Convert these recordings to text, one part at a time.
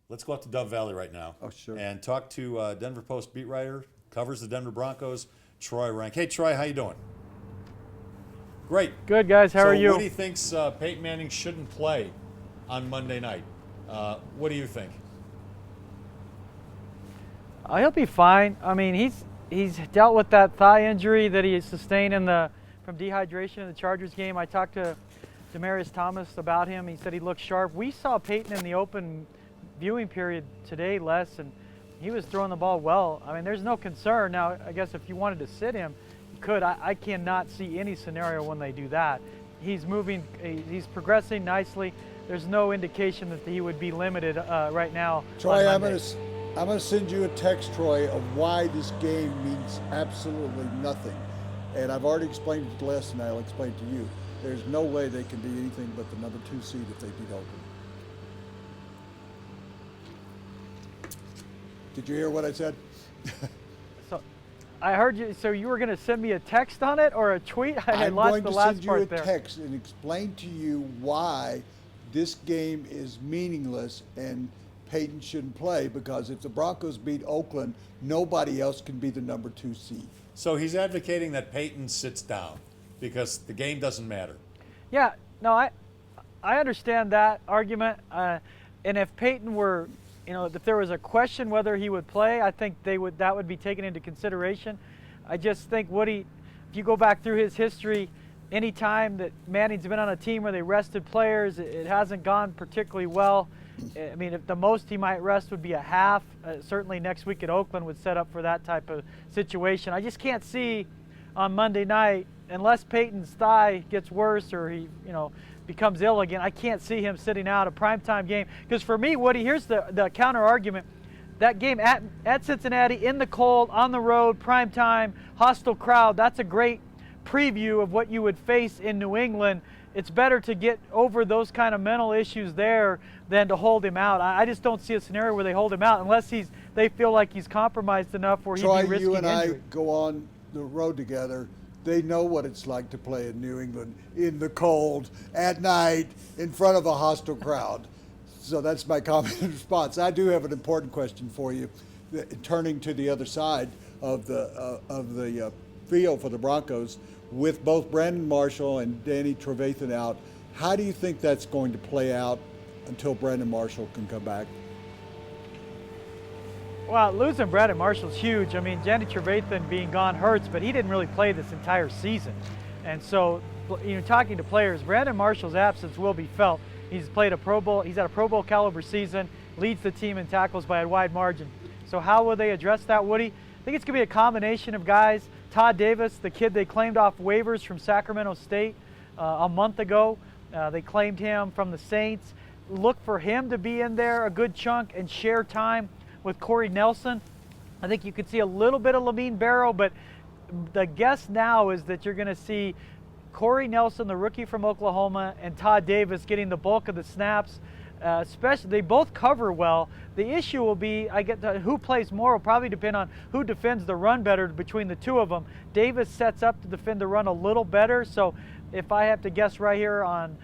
Let's go out to Dove Valley right now. Oh, sure. And talk to Denver Post beat writer, covers the Denver Broncos, Troy Renck. Hey, Troy, how you doing? Great. Good, guys. How are you? So Woody thinks Peyton Manning shouldn't play on Monday night. What do you think? He'll be fine. I mean, he's dealt with that thigh injury that he sustained from dehydration in the Chargers game. I talked to Demaryius Thomas about him. He said he looked sharp. We saw Peyton in the open viewing period today, Les, and he was throwing the ball well. I mean, there's no concern. Now, I guess if you wanted to sit him, you could. I cannot see any scenario when they do that. He's moving. He's progressing nicely. There's no indication that he would be limited right now. Troy, I'm going to send you a text, Troy, of why this game means absolutely nothing. And I've already explained it to Les, and I'll explain it to you. There's no way they can be anything but the number 2 seed if they beat Oakland. Did you hear what I said? So I heard you. So you were going to send me a text on it or a tweet? I had lost the last part there. I'm going to send you a text and explain to you why this game is meaningless and Peyton shouldn't play, because if the Broncos beat Oakland, nobody else can be the number 2 seed. So he's advocating that Peyton sits down because the game doesn't matter. Yeah, no, I understand that argument. And if Peyton were, if there was a question whether he would play, I think that would be taken into consideration. I just think if you go back through his history, any time that Manning's been on a team where they rested players, it hasn't gone particularly well. I mean, if the most he might rest would be a half. Certainly next week at Oakland would set up for that type of situation. I just can't see on Monday night, unless Peyton's thigh gets worse or he, becomes ill again, I can't see him sitting out a primetime game. Because for me, Woody, here's the counter argument. That game at Cincinnati, in the cold, on the road, primetime, hostile crowd, that's a great preview of what you would face in New England. It's better to get over those kind of mental issues there than to hold him out. I just don't see a scenario where they hold him out unless they feel like he's compromised enough where he'd be risking you and injury. I go on the road together. They know what it's like to play in New England in the cold, at night, in front of a hostile crowd. So that's my comment and response. I do have an important question for you. Turning to the other side of the field for the Broncos, with both Brandon Marshall and Danny Trevathan out, how do you think that's going to play out until Brandon Marshall can come back? Well, losing Brandon Marshall's huge. I mean, Danny Trevathan being gone hurts, but he didn't really play this entire season. And so, talking to players, Brandon Marshall's absence will be felt. He's played a Pro Bowl. He's had a Pro Bowl caliber season, leads the team in tackles by a wide margin. So how will they address that, Woody? I think it's going to be a combination of guys. Todd Davis, the kid they claimed off waivers from Sacramento State a month ago. They claimed him from the Saints. Look for him to be in there a good chunk and share time with Corey Nelson. I think you could see a little bit of Lamine Barrow, but the guess now is that you're going to see Corey Nelson, the rookie from Oklahoma, and Todd Davis getting the bulk of the snaps. Especially, they both cover well. The issue will be, who plays more will probably depend on who defends the run better between the two of them. Davis sets up to defend the run a little better, so if I have to guess right here on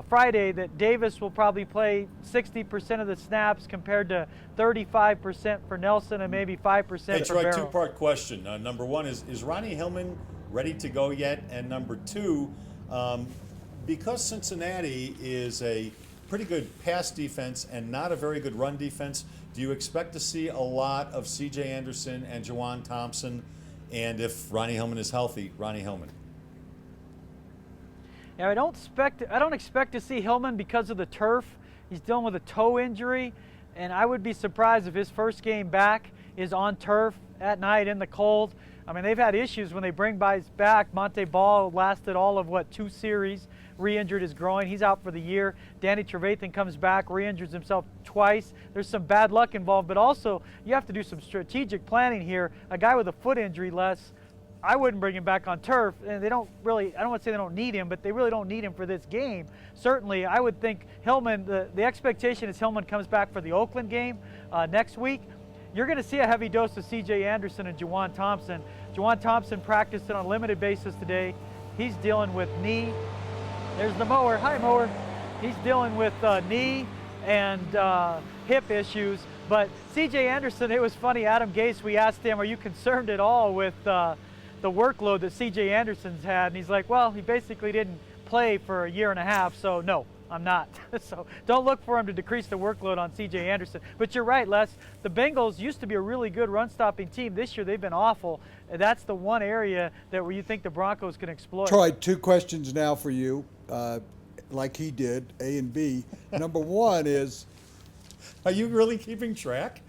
Friday, that Davis will probably play 60% of the snaps compared to 35% for Nelson and maybe 5% for Troy, Barrow. two-part question. Number one is Ronnie Hillman ready to go yet? And number two, because Cincinnati is a pretty good pass defense and not a very good run defense, do you expect to see a lot of C.J. Anderson and Juwan Thompson? And if Ronnie Hillman is healthy, Ronnie Hillman? Yeah, I don't expect to see Hillman because of the turf. He's dealing with a toe injury, and I would be surprised if his first game back is on turf at night in the cold. I mean, they've had issues when they bring guys back. Monte Ball lasted all of, 2 series, re-injured his groin. He's out for the year. Danny Trevathan comes back, re-injures himself twice. There's some bad luck involved, but also you have to do some strategic planning here. A guy with a foot injury, Les, I wouldn't bring him back on turf, and they don't really, I don't want to say they don't need him, but they really don't need him for this game. Certainly, I would think Hillman, the expectation is Hillman comes back for the Oakland game next week. You're going to see a heavy dose of C.J. Anderson and Juwan Thompson. Juwan Thompson practiced on a limited basis today. He's dealing with knee. There's the mower. Hi, mower. He's dealing with knee and hip issues. But C.J. Anderson, it was funny, Adam Gase, we asked him, are you concerned at all with the workload that C.J. Anderson's had? And he's like, well, he basically didn't play for a year and a half, so no, I'm not. So don't look for him to decrease the workload on C.J. Anderson. But you're right, Les. The Bengals used to be a really good run-stopping team. This year they've been awful. And that's the one area that where you think the Broncos can exploit. Troy, 2 questions now for you, like he did, A and B. Number one is, Are you really keeping track?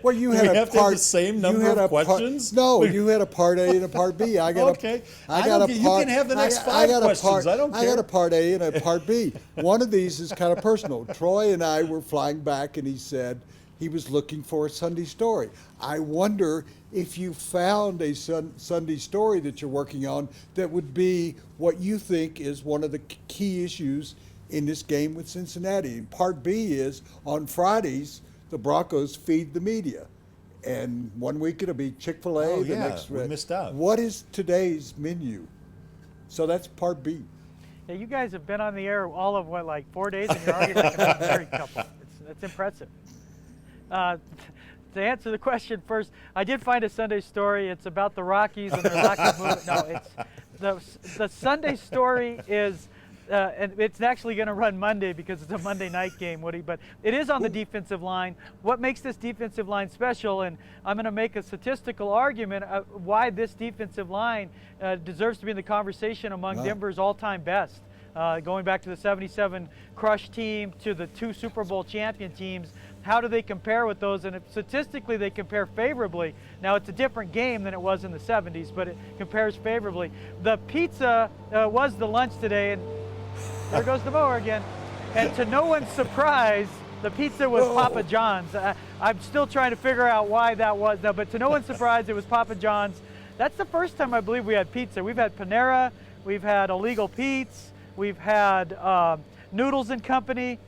well, you Do had we a have to have part. the same you number had of a part- questions? No, you had a part A and a part B. I got Okay. I got don't a get- part. you can have the next I 5 got questions. A part, I don't I got care. a part A and a part B. One of these is kind of personal. Troy and I were flying back, and he said he was looking for a Sunday story. I wonder if you found a Sunday story that you're working on that would be what you think is one of the key issues in this game with Cincinnati. And part B is on Fridays, the Broncos feed the media. And one week it'll be Chick-fil-A, Oh, the yeah, next we missed out. What is today's menu? So that's part B. Yeah, you guys have been on the air all of what, like 4 days, and you're already like a married couple. It's impressive. To answer the question first, I did find a Sunday story. It's about the Rockies and their lack of movement. No, it's the Sunday story is, and it's actually going to run Monday because it's a Monday night game, Woody. But it is on the defensive line. What makes this defensive line special? And I'm going to make a statistical argument why this defensive line deserves to be in the conversation among Denver's all-time best. Going back to the '77 Crush team to the 2 Super Bowl champion teams, how do they compare with those? And statistically, they compare favorably. Now, it's a different game than it was in the '70s, but it compares favorably. The pizza was the lunch today, and there goes the mower again. And to no one's surprise, the pizza was Papa John's. I'm still trying to figure out why that was, but to no one's surprise, it was Papa John's. That's the first time I believe we had pizza. We've had Panera, we've had Illegal Pete's, we've had Noodles and Company.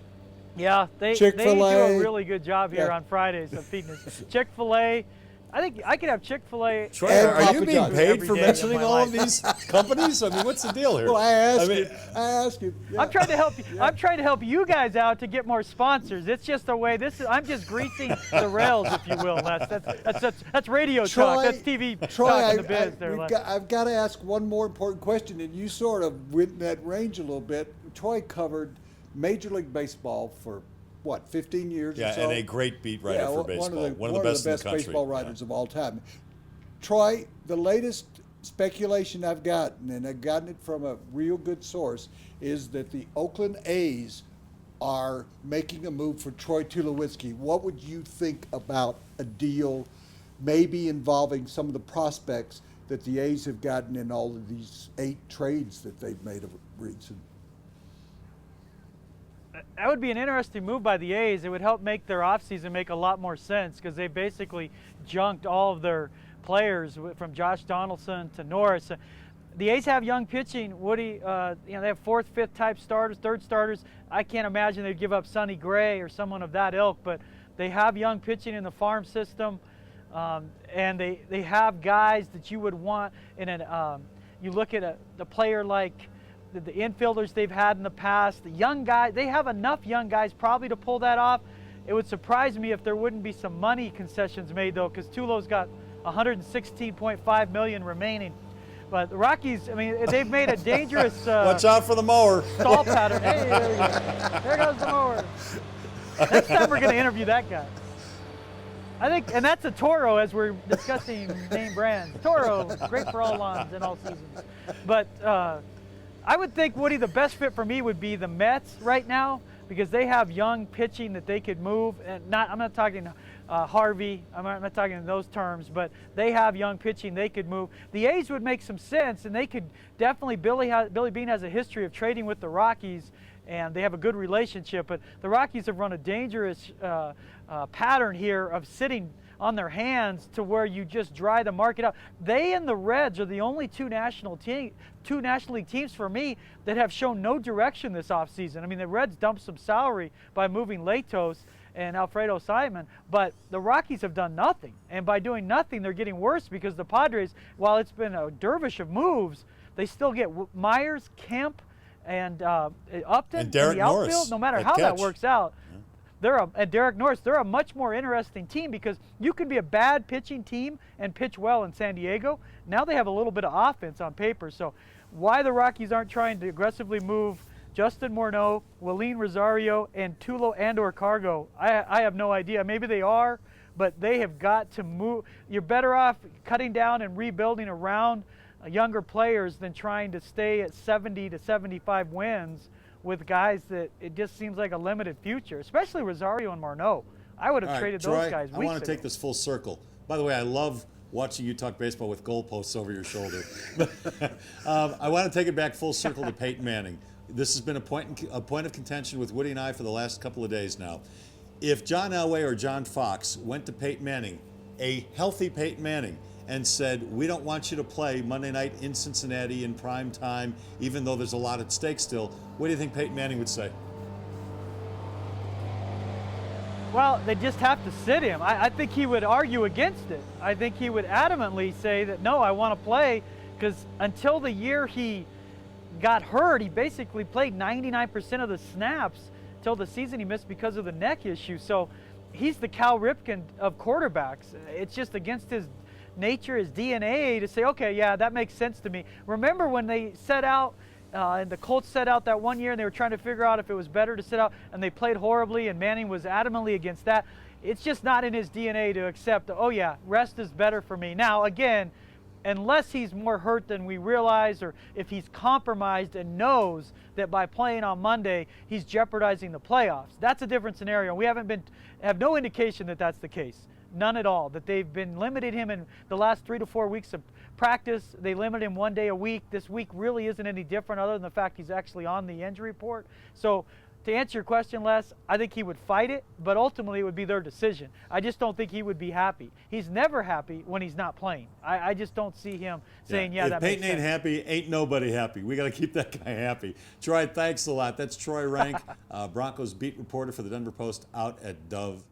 Yeah, they do a really good job here on Fridays of feeding us. Chick-fil-A. I think I could have Chick-fil-A. Troy, And are Papa you being John's. paid Every for day of mentioning my all life. of these companies? I mean, what's the deal here? Well, I asked mean, you. I asked you. Yeah. I'm trying to help you. I'm trying to help you guys out to get more sponsors. It's just a way. I'm just greasing the rails, if you will, Les. That's radio talk. That's TV talk in the biz there, Les. I've got to ask one more important question, and you sort of went in that range a little bit. Troy covered Major League Baseball for, 15 years or so? and a great beat writer for baseball. One of the best in the country. baseball writers of all time. Troy, the latest speculation I've gotten, and I've gotten it from a real good source, is that the Oakland A's are making a move for Troy Tulowitzki. What would you think about a deal maybe involving some of the prospects that the A's have gotten in all of these 8 trades that they've made of recent? That would be an interesting move by the A's. It would help make their offseason make a lot more sense because they basically junked all of their players from Josh Donaldson to Norris. The A's have young pitching. Woody, they have 4th, 5th type starters, 3rd starters. I can't imagine they'd give up Sonny Gray or someone of that ilk, but they have young pitching in the farm system, and they have guys that you would want in an. You look at the player like the infielders they've had in the past, the young guys. They have enough young guys probably to pull that off. It would surprise me if there wouldn't be some money concessions made though, because Tulo's got $116.5 million remaining. But the Rockies, I mean, they've made a dangerous Watch out for the mower. stall pattern. Hey, there you go. There goes the mower. Next time we're going to interview that guy. I think, and that's a Toro as we're discussing name brands. Toro, great for all lawns and all seasons. But I would think, Woody, the best fit for me would be the Mets right now because they have young pitching that they could move. And I'm not talking Harvey. I'm not talking in those terms, but they have young pitching they could move. The A's would make some sense, and they could definitely. Billy Beane has a history of trading with the Rockies, and they have a good relationship. But the Rockies have run a dangerous pattern here of sitting on their hands to where you just dry the market out. They and the Reds are the only two National League teams for me that have shown no direction this offseason. I mean, the Reds dumped some salary by moving Latos and Alfredo Simon, but the Rockies have done nothing. And by doing nothing, they're getting worse because the Padres, while it's been a dervish of moves, they still get Myers, Kemp, and Upton And Derek in the outfield. Norris No matter at how that catch. works out, and Derek Norris, they're a much more interesting team because you can be a bad pitching team and pitch well in San Diego. Now they have a little bit of offense on paper. So why the Rockies aren't trying to aggressively move Justin Morneau, Willeen Rosario, and Tulo and/or Cargo, I have no idea. Maybe they are, but they have got to move. You're better off cutting down and rebuilding around younger players than trying to stay at 70 to 75 wins with guys that it just seems like a limited future, especially Rosario and Morneau. I would have traded Troy, those guys weeks I want to ago. take this full circle. By the way, I love watching you talk baseball with goalposts over your shoulder. I want to take it back full circle to Peyton Manning. This has been a point of contention with Woody and I for the last couple of days now. If John Elway or John Fox went to Peyton Manning, a healthy Peyton Manning, and said, we don't want you to play Monday night in Cincinnati in prime time, even though there's a lot at stake still, what do you think Peyton Manning would say? Well, they just have to sit him. I think he would argue against it. I think he would adamantly say that, no, I want to play, because until the year he got hurt, he basically played 99% of the snaps till the season he missed because of the neck issue. So he's the Cal Ripken of quarterbacks. It's just against his nature, his DNA, to say, okay, yeah, that makes sense to me. Remember when they set out, and the Colts set out that one year and they were trying to figure out if it was better to sit out, and they played horribly, and Manning was adamantly against that. It's just not in his DNA to accept, oh yeah, rest is better for me. Now, again, unless he's more hurt than we realize, or if he's compromised and knows that by playing on Monday, he's jeopardizing the playoffs. That's a different scenario. We have no indication that that's the case. None at all. That they've been limiting him in the last 3 to 4 weeks of practice. They limit him 1 day a week. This week really isn't any different other than the fact he's actually on the injury report. So to answer your question, Les, I think he would fight it, but ultimately it would be their decision. I just don't think he would be happy. He's never happy when he's not playing. I just don't see him saying, yeah, that makes sense. If Peyton ain't happy, ain't nobody happy. We got to keep that guy happy. Troy, thanks a lot. That's Troy Renck, Broncos beat reporter for the Denver Post out at Dove.